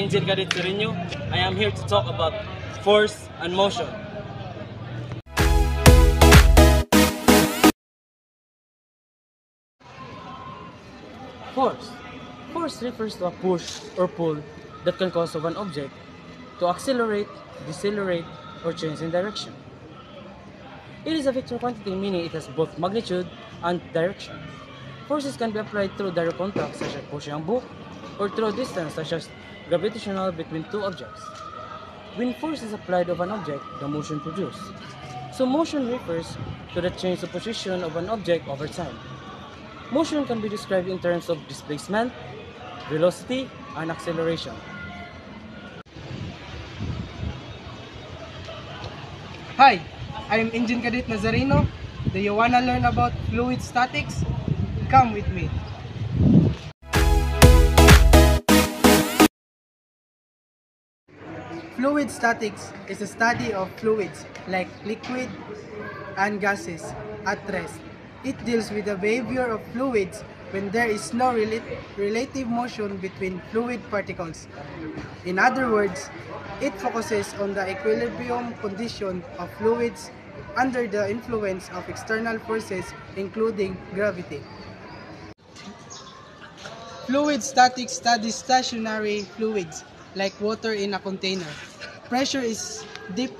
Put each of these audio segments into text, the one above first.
Engine Cadet Sereno. I am here to talk about force and motion. Force. Force refers to a push or pull that can cause of an object to accelerate, decelerate, or change in direction. It is a vector quantity, meaning it has both magnitude and direction. Forces can be applied through direct contact, such as pushing a book, or through distance, such as gravitational between two objects. When force is applied of an object, the motion produced. So motion refers to the change of position of an object over time. Motion can be described in terms of displacement, velocity, and acceleration. Hi, I'm Engine Cadet Nazareno. Do you wanna learn about fluid statics? Come with me. Fluid statics is a study of fluids like liquid and gases at rest. It deals with the behavior of fluids when there is no relative motion between fluid particles. In other words, it focuses on the equilibrium condition of fluids under the influence of external forces, including gravity. Fluid statics studies stationary fluids like water in a container. Pressure is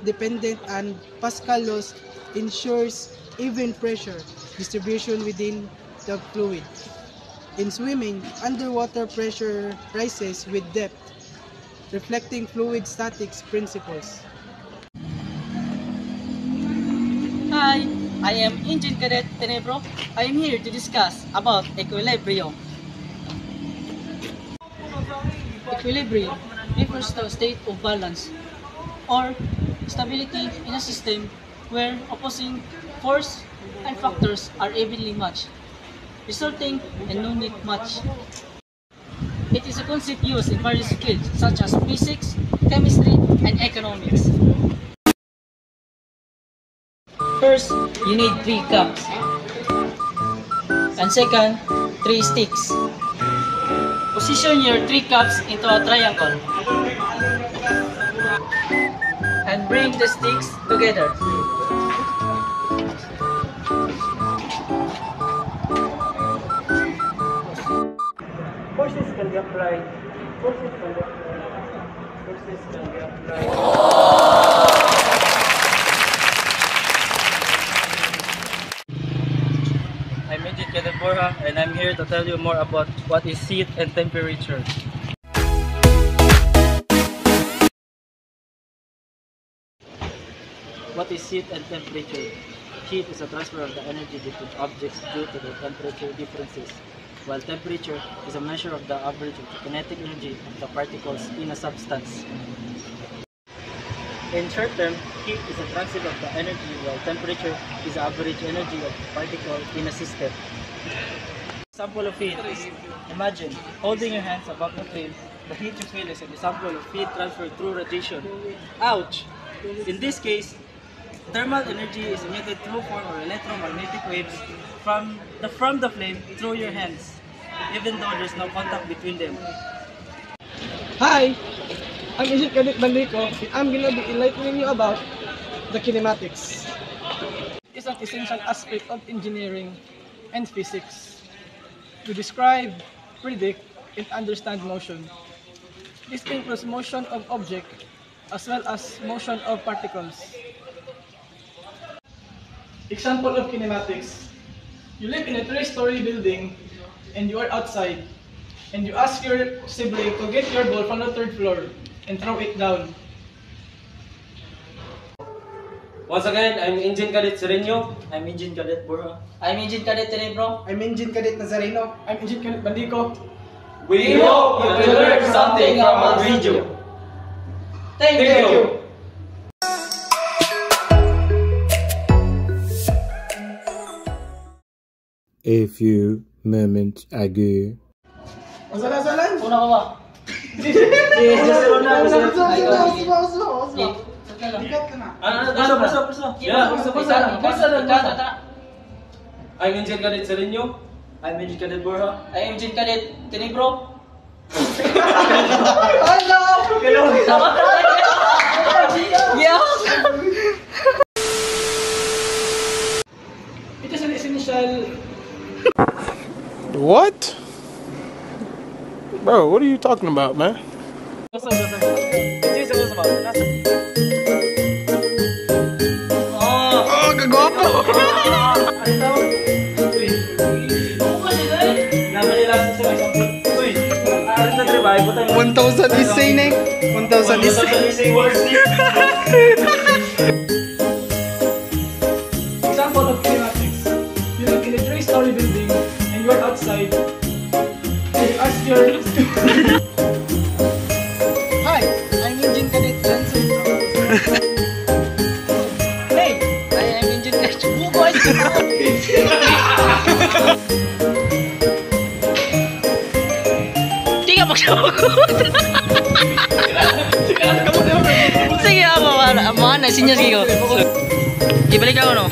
dependent and Pascal laws ensures even pressure distribution within the fluid. In swimming, underwater pressure rises with depth, reflecting fluid statics principles. Hi, I am Engine Cadet Tenebro. I am here to discuss about equilibrium. Equilibrium refers to a state of balance or stability in a system where opposing force and factors are evenly matched, resulting in no net match. It is a concept used in various fields such as physics, chemistry, and economics. First, you need 3 cups. And second, 3 sticks. Position your 3 cups into a triangle. And bring the sticks together. Forces can be applied. I'm Engine Cadet Borja, and I'm here to tell you more about what is heat and temperature. What is heat and temperature? Heat is a transfer of the energy between objects due to the temperature differences, while temperature is a measure of the average of the kinetic energy of the particles in a substance. In short term, heat is a transit of the energy, while temperature is the average energy of the particle in a system. Example of heat is, imagine holding your hands above the flame. The heat you feel is an example of heat transferred through radiation. Ouch! In this case, thermal energy is emitted through form or electromagnetic waves from the flame through your hands, even though there's no contact between them. Hi, I'm Engine Cadet Bandico, and I'm going to be enlightening you about the kinematics. It's an essential aspect of engineering and physics to describe, predict, and understand motion. This includes motion of objects as well as motion of particles. Example of kinematics. You live in a 3-story building and you are outside and you ask your sibling to get your ball from the 3rd floor and throw it down. Once again, I'm Engine Cadet Sereno. I'm Engine Cadet Borja. I'm Engine Cadet Tenebro. I'm Engine Cadet Nazareno. I'm Engine Cadet Bandico. We hope you will learn something from our video. Thank you. A few moments ago. Masalan? Una ka ba? I'm Engine Cadet Sereno. I'm Engine Cadet Borja. I'm Engine Cadet Tenebro. Hello! Bro, what are you talking about, man? Oh, kagwapo! One thousand isay, Nek. 1,000 isay. Example of kinematics. You look in a three-story building and you're outside. You ask your Hi, I'm Engine Cadet Johnson. Hey, I am Engineer Buboy. Di ka magsagot. Sige ako, mana, sinyas ko. Ibalik ako, no?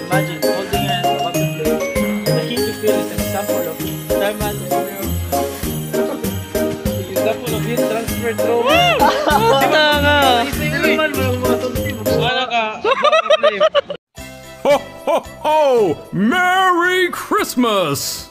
Imagine holding your hands above the flame. The heat you feel is an example of thermal example of heat transfer through. Ho, ho, ho! Merry Christmas!